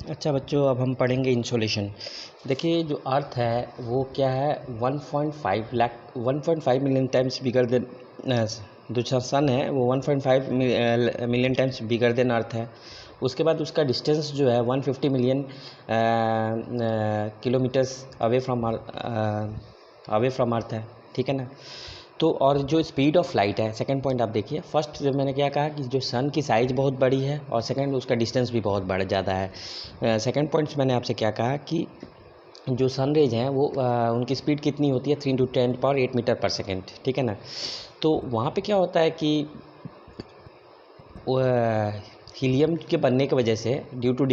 अच्छा बच्चों, अब हम पढ़ेंगे इंसोलेशन। देखिए, जो अर्थ है वो क्या है, 1.5 मिलियन टाइम्स बिगर देन जो सन है वो 1.5 मिलियन टाइम्स बिगर देन अर्थ है। उसके बाद उसका डिस्टेंस जो है 150 मिलियन किलोमीटर्स अवे फ्रॉम अर्थ है, ठीक है ना। तो और जो स्पीड ऑफ लाइट है, सेकंड पॉइंट आप देखिए। फर्स्ट जब मैंने क्या कहा कि जो सन की साइज़ बहुत बड़ी है, और सेकंड उसका डिस्टेंस भी बहुत बड़ा ज़्यादा है। सेकंड पॉइंट्स मैंने आपसे क्या कहा कि जो सन रेज हैं वो उनकी स्पीड कितनी होती है, 3 × 10⁸ मीटर पर सेकेंड, ठीक है ना। तो वहाँ पे क्या होता है कि हीलियम के बनने की वजह से due to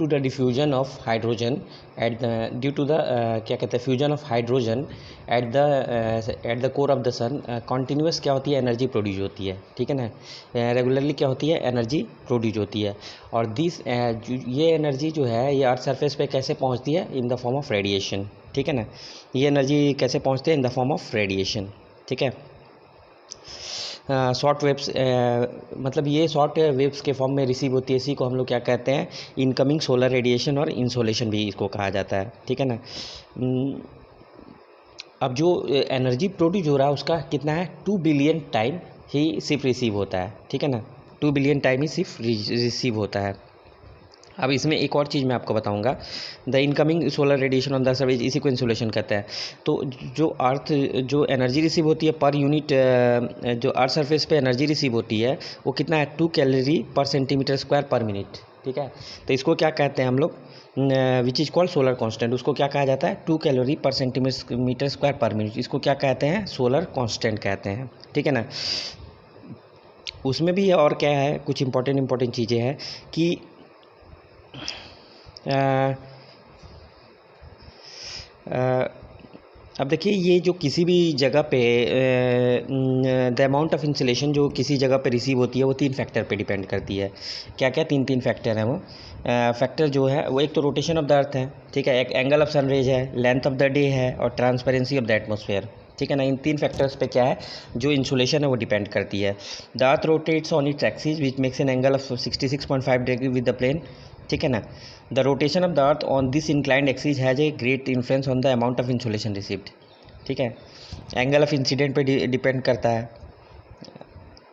the diffusion of hydrogen क्या कहते हैं, fusion of hydrogen at the core of the sun, continuous क्या होती है, एनर्जी प्रोड्यूस होती है, ठीक है ना। रेगुलरली क्या होती है, एनर्जी प्रोड्यूस होती है। और ये एनर्जी जो है ये अर्थ सरफेस पे कैसे पहुंचती है, in the form of radiation, ठीक है ना। ये एनर्जी कैसे पहुंचती है, in the form of radiation, ठीक है। शॉर्ट वेव्स, मतलब ये शॉर्ट वेव्स के फॉर्म में रिसीव होती है। इसी को हम लोग क्या कहते हैं, इनकमिंग सोलर रेडिएशन और इंसोलेशन भी इसको कहा जाता है, ठीक है ना। अब जो एनर्जी प्रोड्यूस हो रहा है उसका कितना है, 2 बिलियन टाइम ही सिर्फ रिसीव होता है, ठीक है ना। 2 बिलियन टाइम ही सिर्फ रिसीव होता है। अब इसमें एक और चीज़ मैं आपको बताऊंगा, the incoming solar radiation on the surface, इसी को इंसोलेशन कहते हैं। तो जो एनर्जी रिसीव होती है पर यूनिट, जो अर्थ सरफेस पे एनर्जी रिसीव होती है वो कितना है, 2 कैलोरी पर सेंटीमीटर स्क्वायर पर मिनट, ठीक है। तो इसको क्या कहते हैं हम लोग, which is called solar constant. उसको क्या कहा जाता है, 2 कैलोरी पर सेंटीमीटर स्क्वायर पर मिनट। इसको क्या कहते हैं, सोलर कांस्टेंट कहते हैं, ठीक है ना। उसमें भी और क्या है, कुछ इंपॉर्टेंट चीज़ें हैं कि अब देखिए, ये जो किसी भी जगह पे द अमाउंट ऑफ इंसुलेशन जो किसी जगह पे रिसीव होती है वो 3 फैक्टर पे डिपेंड करती है। क्या क्या 3 फैक्टर हैं वो। फैक्टर जो है वो, एक तो रोटेशन ऑफ द अर्थ है, ठीक है, एक एंगल ऑफ सनरेज है, लेंथ ऑफ द डे है, और ट्रांसपेरेंसी ऑफ द एटमॉस्फेयर, ठीक है ना। इन 3 फैक्टर्स पे क्या है, जो इंसुलेशन है वो डिपेंड करती है। The earth rotates on its axis which makes an angle of 66.5 degree with the plane, ठीक है ना। The rotation of the earth on this inclined axis has a great influence on the amount of insulation received, ठीक है। Angle of incident पे depend करता है।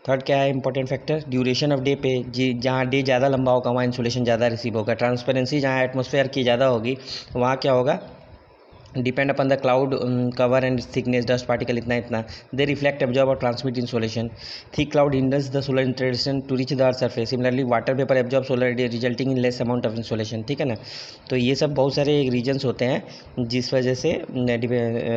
Third क्या है important factor, duration of day पे, जहाँ डे ज़्यादा लंबा होगा वहाँ इंसुलेशन ज़्यादा रिसीव होगा। ट्रांसपेरेंसी, जहाँ एटमॉस्फेयर की ज़्यादा होगी वहाँ क्या होगा, depend upon the cloud cover and thickness, dust particle इतना दे रिफ्लेक्ट, एब्जॉर्ब और transmit insolation. Thick cloud hinders the solar interaction to reach the earth surface. Similarly water vapour absorb solar radiation resulting in less amount of insolation, ठीक है ना। तो ये सब बहुत सारे रीजन्स होते हैं जिस वजह से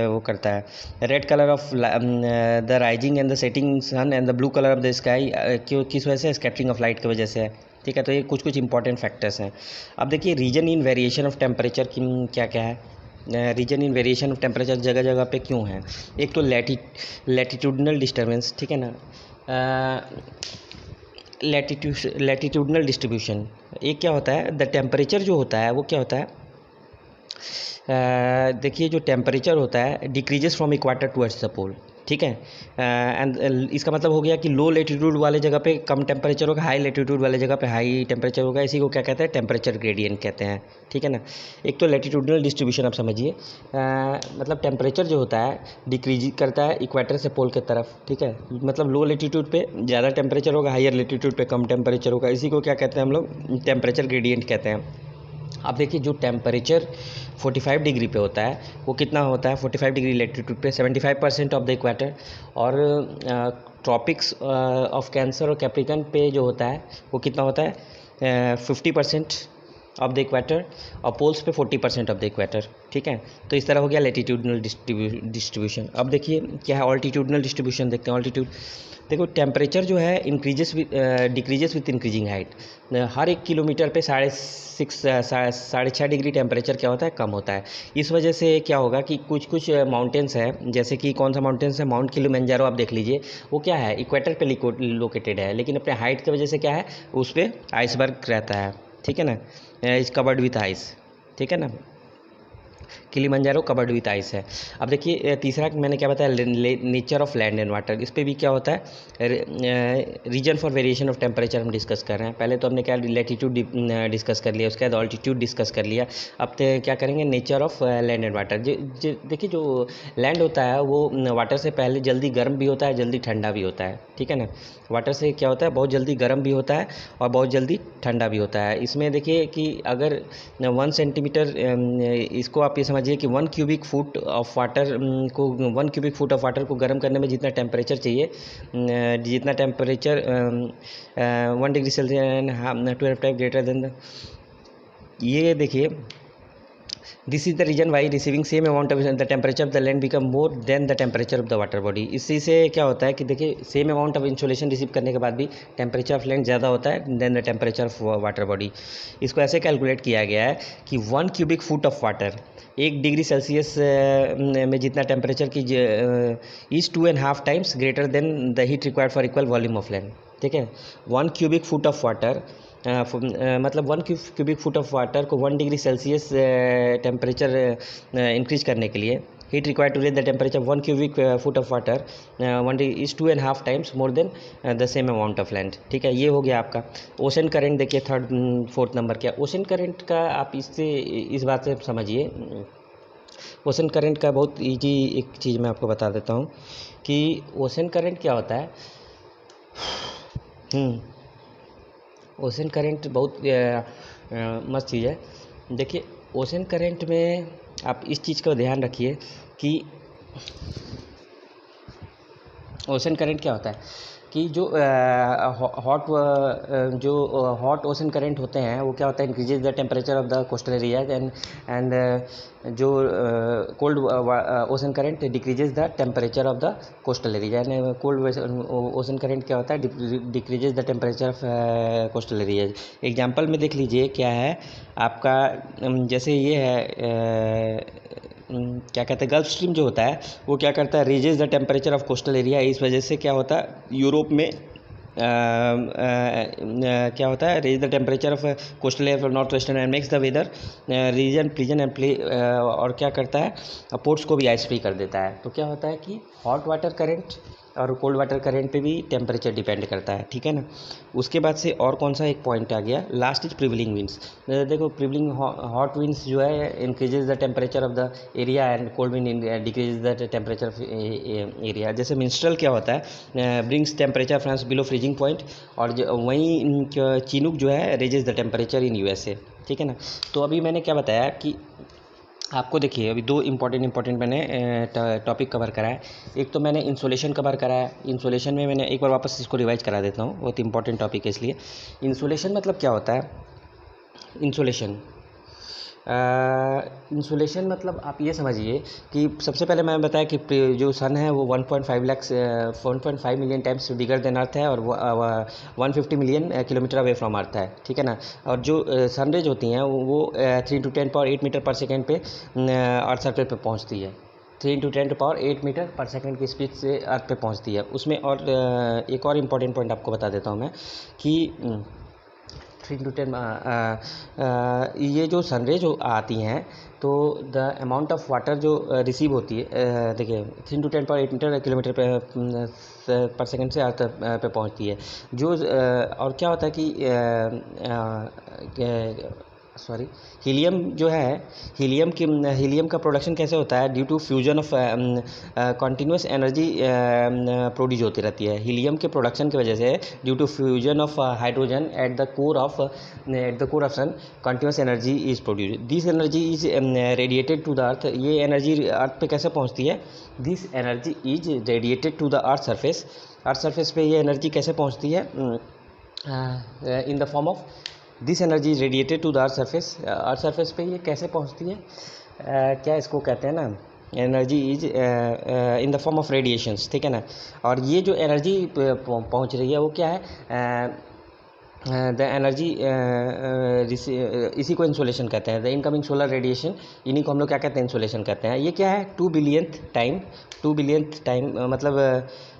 वो करता है। Red colour of the rising and the setting sun and the blue colour of the sky, क्यों, किस वजह से, स्कैटरिंग ऑफ लाइट की वजह से है, ठीक है। तो ये कुछ इंपॉर्टेंट फैक्टर्स हैं। अब देखिए, reason in variation of temperature क्या क्या है। Reason in variation of temperature जगह जगह पे क्यों है। एक तो लैटिट्यूडनल डिस्टर्बेंस, ठीक है ना। लैटिट्यूडनल डिस्ट्रीब्यूशन, एक क्या होता है, द टेम्परेचर जो होता है वो क्या होता है, देखिए जो टेम्परेचर होता है डिक्रीजेस फ्रॉम इक्वाटर टुवर्ड्स द पोल, ठीक है। एंड इसका मतलब हो गया कि लो लेटीट्यूड वाले जगह पे कम टेम्परेचर होगा, हाई लेटीट्यूड वाले जगह पे हाई टेम्परेचर होगा। इसी को क्या कहते हैं, टेम्परेचर ग्रेडियंट कहते हैं, ठीक है ना। एक तो लेटीट्यूडनल डिस्ट्रीब्यूशन आप समझिए, मतलब टेम्परेचर जो होता है डिक्रीज करता है इक्वेटर से पोल की तरफ, ठीक है। मतलब लो लेटीट्यूड पे ज़्यादा टेम्परेचर होगा, हायर लेटीट्यूड पे कम टेम्परेचर होगा। इसी को क्या कहते हैं हम लोग, टेम्परेचर ग्रेडियंट कहते हैं। अब देखिए, जो टेम्परेचर 45 डिग्री पे होता है वो कितना होता है, 45 डिग्री लेटीट्यूड पे 75% ऑफ द इक्वेटर, और ट्रॉपिक्स ऑफ कैंसर और कैप्रिकन पे जो होता है वो कितना होता है, 50% ऑफ द इक्वेटर, और पोल्स पे 40% ऑफ द इक्वेटर, ठीक है। तो इस तरह हो गया लेटीट्यूडनल डिस्ट्रीब्यूशन। अब देखिए क्या है, ऑल्टीट्यूडनल डिस्ट्रीब्यूशन देखते हैं। ऑल्टीट्यूड, देखो टेम्परेचर जो है decreases with increasing height. Her 1 kilometre पे 6.5 डिग्री टेम्परेचर क्या होता है, कम होता है। इस वजह से क्या होगा कि कुछ माउंटेन्स हैं, जैसे कि कौन सा माउंटेन्स है, माउंट किलिमंजारो आप देख लीजिए, वो क्या है, इक्वेटर पे लोकेटेड है, लेकिन अपने हाइट की वजह से क्या है, उस पर आइसबर्ग रहता है, ठीक है ना, इज कवर्ड विथ आइस, ठीक है ना। किलिमंजारो कवर्ड विथ आइस है। अब देखिए तीसरा मैंने क्या बताया, nature of land and water. इस पर भी क्या होता है, reason for variation of temperature हम डिस्कस कर रहे हैं। पहले तो हमने क्या लैटिट्यूड डिस्कस कर लिया, उसके बाद ऑल्टीट्यूड डिस्कस कर लिया। अब क्या करेंगे, nature of land and water. देखिए जो लैंड होता है वो वाटर से पहले जल्दी गर्म भी होता है, जल्दी ठंडा भी होता है, ठीक है ना। वाटर से क्या होता है, बहुत जल्दी गर्म भी होता है और बहुत जल्दी ठंडा भी होता है। इसमें देखिए कि अगर 1 सेंटीमीटर, इसको आप ये समझिए कि 1 क्यूबिक फुट ऑफ वाटर को 1 क्यूबिक फुट ऑफ वाटर को गर्म करने में जितना टेम्परेचर चाहिए, जितना temperature 1 degree Celsius 12 type greater than, ये देखिए this is the reason why receiving same amount of the temperature of the land become more than the temperature of the water body. इसी से क्या होता है कि देखिए same amount of insolation receive करने के बाद भी टेम्परेचर ऑफ लैंड ज़्यादा होता है than the temperature of water body. इसको ऐसे कैलकुलेट किया गया है कि 1 cubic foot of water 1 degree Celsius में जितना टेम्परेचर की is 2.5 times greater than the heat required for equal volume of land, ठीक है। 1 क्यूबिक फुट ऑफ वाटर मतलब 1 क्यूबिक फुट ऑफ वाटर को 1 डिग्री सेल्सियस टेम्परेचर इंक्रीज करने के लिए heat required to raise the temperature 1 cubic foot of water 1 is 2.5 times more than the same amount of land, ठीक है। ये हो गया आपका ओशन करंट। देखिए थर्ड फोर्थ नंबर क्या ओशन करंट का, आप इससे इस बात से समझिए। ओशन करंट का बहुत ईजी एक चीज़ मैं आपको बता देता हूँ कि ओशन करंट क्या होता है। ओशन करंट बहुत मस्त चीज़ है। देखिए ओशन करंट में आप इस चीज़ का ध्यान रखिए कि ओशन करंट क्या होता है कि जो हॉट ओशन करंट होते हैं वो क्या होता है, increases the temperature of the coastal area and जो cold ocean current decreases the temperature of the coastal area. And cold ocean current क्या होता है, decreases the temperature of coastal area. Example में देख लीजिए क्या है आपका, जैसे ये है क्या कहते हैं, गल्फ स्ट्रीम जो होता है वो क्या करता है, raises the temperature of coastal area. इस वजह से क्या होता है यूरोप में क्या होता है, raise the temperature of coastal area north western and makes the weather region pleasant and play, और क्या करता है पोर्ट्स को भी आइस फ्री कर देता है। तो क्या होता है कि हॉट वाटर करंट और कोल्ड वाटर करंट पे भी टेम्परेचर डिपेंड करता है, ठीक है ना। उसके बाद से और कौन सा एक पॉइंट आ गया, लास्ट इज प्रिवलिंग विंड्स। देखो प्रिवलिंग हॉट विंड्स जो है increases the temperature of the area and cold wind decreases the temperature of area. जैसे मिंस्ट्रल क्या होता है, brings temperature France below freezing point, और वहीं चिनूक जो है raises the temperature in USA, ठीक है ना। तो अभी मैंने क्या बताया कि आपको देखिए अभी 2 इम्पॉर्टेंट मैंने टॉपिक कवर करा है। एक तो मैंने इंसोलेशन कवर करा है। इंसोलेशन में मैंने एक बार वापस इसको रिवाइज करा देता हूँ, बहुत इंपॉर्टेंट टॉपिक है इसलिए। इंसोलेशन मतलब क्या होता है, इंसुलेशन मतलब आप ये समझिए कि सबसे पहले मैंने बताया कि जो सन है वो 1.5 मिलियन टाइम्स बिगर देन अर्थ है और वो 150 मिलियन किलोमीटर अवे फ्रॉम अर्थ है, ठीक है ना। और जो सन रेज होती हैं वो 3 to 10 पावर 8 मीटर पर सेकेंड पे अर्थ सर्फेस पे पहुंचती है। 3 to 10 पावर 8 मीटर पर सेकेंड की स्पीड से अर्थ पे पहुंचती है। उसमें और एक और इम्पॉर्टेंट पॉइंट आपको बता देता हूँ मैं कि 3 to 10 ये जो सनरेज आती हैं तो द अमाउंट ऑफ वाटर जो रिसीव होती है, देखिए 3 to 10 पावर 8 मीटर किलोमीटर पर सेकंड से अर्थ पे पहुंचती है। जो और क्या होता है कि सॉरी हीलियम जो है, हीलियम का प्रोडक्शन कैसे होता है, due to fusion of continuous energy produce होती रहती है। हीलियम के प्रोडक्शन की वजह से due to fusion of hydrogen at the core of sun continuous energy is produce. This energy is radiated to the earth. ये एनर्जी अर्थ पे कैसे पहुंचती है, this energy is radiated to the earth surface पे ये energy कैसे पहुंचती है, in the form of this energy is radiated to the earth surface पे ये कैसे पहुंचती है, क्या इसको कहते हैं ना, energy is in the form of radiations, ठीक है ना। और ये जो एनर्जी पहुंच रही है वो क्या है, द एनर्जी इसी को इंसोलेशन कहते हैं, द इनकमिंग सोलर रेडिएशन, इन्हीं को हम लोग क्या कहते हैं, इंसोलेशन कहते हैं। ये क्या है 2 बिलियंथ टाइम मतलब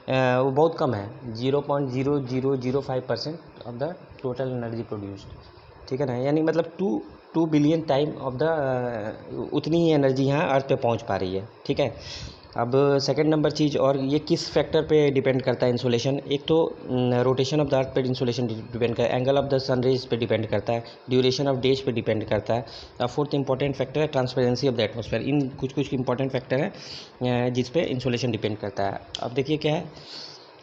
वो बहुत कम है, 0.0005% of the total energy produced, ठीक है ना। यानी मतलब 2 2 बिलियन टाइम ऑफ द उतनी ही एनर्जी यहाँ अर्थ पे पहुँच पा रही है, ठीक है। अब सेकंड नंबर चीज़, और ये किस फैक्टर पे डिपेंड करता है इंसोलेशन, एक तो रोटेशन ऑफ द अर्थ पे इंसोलेशन डिपेंड करता है, angle of the sun rays पे डिपेंड करता है, ड्यूरेशन ऑफ डेज पे डिपेंड करता है। अब फोर्थ इंपॉर्टेंट फैक्टर है ट्रांसपेरेंसी ऑफ द एटमॉस्फेयर। इन कुछ कुछ इंपॉर्टेंट फैक्टर है जिस पे इंसोलेशन डिपेंड करता है। अब देखिए क्या है,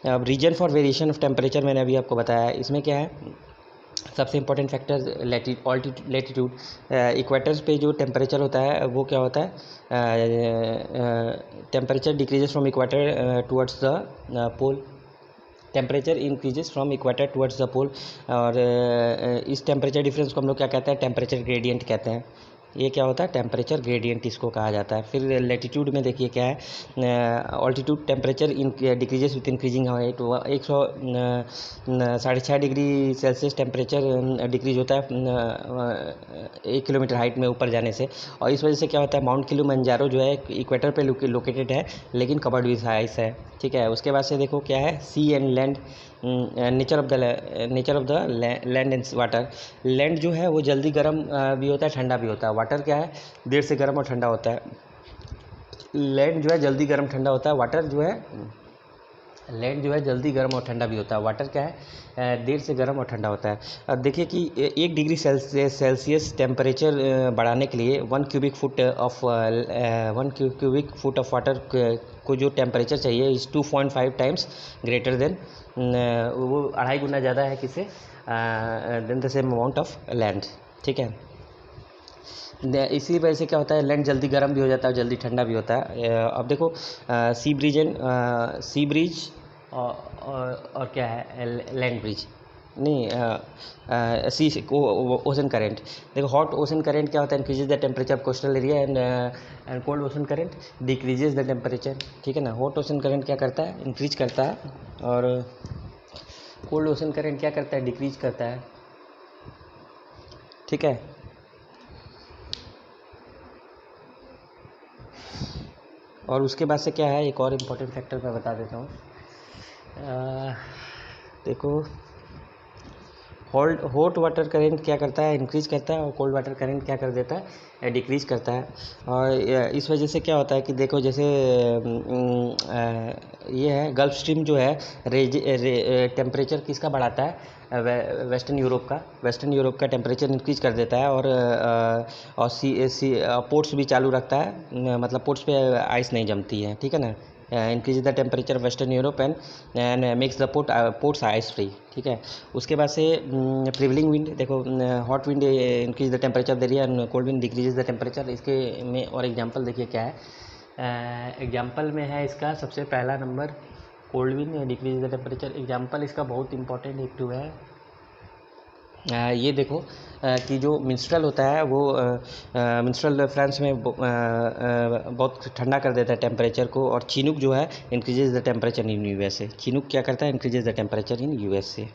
अब reason for variation of temperature मैंने अभी आपको बताया, इसमें क्या है, सबसे इंपॉर्टेंट फैक्टर लेटीट्यूड। इक्वेटर्स पे जो टेम्परेचर होता है वो क्या होता है, temperature decreases from equator towards the pole, temperature increases from equator towards the pole. और इस टेम्परेचर डिफरेंस को हम लोग क्या कहते हैं, टेम्परेचर ग्रेडियंट कहते हैं। ये क्या होता है, टेम्परेचर ग्रेडियंट इसको कहा जाता है। फिर लेटीट्यूड में देखिए क्या है, altitude temperature decreases with increasing height. 6.5 degree Celsius temperature decrease होता है 1 किलोमीटर हाइट में ऊपर जाने से। और इस वजह से क्या होता है, माउंट किलिमंजारो जो है इक्वेटर पे लोकेटेड है लेकिन कवर्ड विथ आइस है, ठीक है। उसके बाद से देखो क्या है, sea and land, nature of the land and water. Land जो है वो जल्दी गर्म भी होता है, ठंडा भी होता है। वाटर क्या है, देर से गर्म और ठंडा होता है। लैंड जो है जल्दी गर्म ठंडा होता है, वाटर जो है, लैंड जो है जल्दी गर्म और ठंडा भी होता है, वाटर क्या है, देर से गर्म और ठंडा होता है। अब देखिए कि 1 डिग्री सेल्सियस टेम्परेचर बढ़ाने के लिए 1 क्यूबिक फुट ऑफ वाटर को जो टेम्परेचर चाहिए इस 2.5 टाइम्स ग्रेटर देन, वो 2.5 गुना ज़्यादा है किसे, than the same amount of land, ठीक है। इसी वजह से क्या होता है, लैंड जल्दी गर्म भी हो जाता है, जल्दी ठंडा भी होता है। अब देखो सी ब्रिज और क्या है, लैंड ब्रिज नहीं, सी ओशन करेंट। देखो हॉट ओशन करेंट क्या होता है, increases the temperature of coastal area, and cold ocean current decreases the temperature, ठीक है ना। हॉट ओशन करेंट क्या करता है, इंक्रीज करता है, और कोल्ड ओशन करेंट क्या करता है, डिक्रीज करता है, ठीक है। और उसके बाद से क्या है, एक और इम्पोर्टेंट फैक्टर मैं बता देता हूँ। देखो हॉट वाटर करंट क्या करता है, इंक्रीज करता है, और कोल्ड वाटर करंट क्या कर देता है, डिक्रीज करता है। और इस वजह से क्या होता है कि देखो जैसे ये है गल्फ स्ट्रीम जो है टेम्परेचर किसका बढ़ाता है, वेस्टर्न यूरोप का टेम्परेचर इंक्रीज कर देता है। और पोर्ट्स भी चालू रखता है, मतलब पोर्ट्स पे आइस नहीं जमती है, ठीक है ना। Increase the temperature western Europe and makes the ports ice free, ठीक है। उसके बाद से प्रिवलिंग विंड, देखो hot wind increase the temperature of the area and cold wind decreases the temperature. इसके में और एग्जांपल देखिए क्या है, एग्जांपल में है इसका सबसे पहला number cold wind decrease the temperature. Example इसका बहुत इंपॉर्टेंट एक टू है, ये देखो कि जो मिंस्ट्रल होता है वो मिंस्ट्रल फ्रांस में बहुत ठंडा कर देता है टेम्परेचर को। और चिनूक जो है increases the temperature in USA, Chinook क्या करता है, increases the temperature in USA.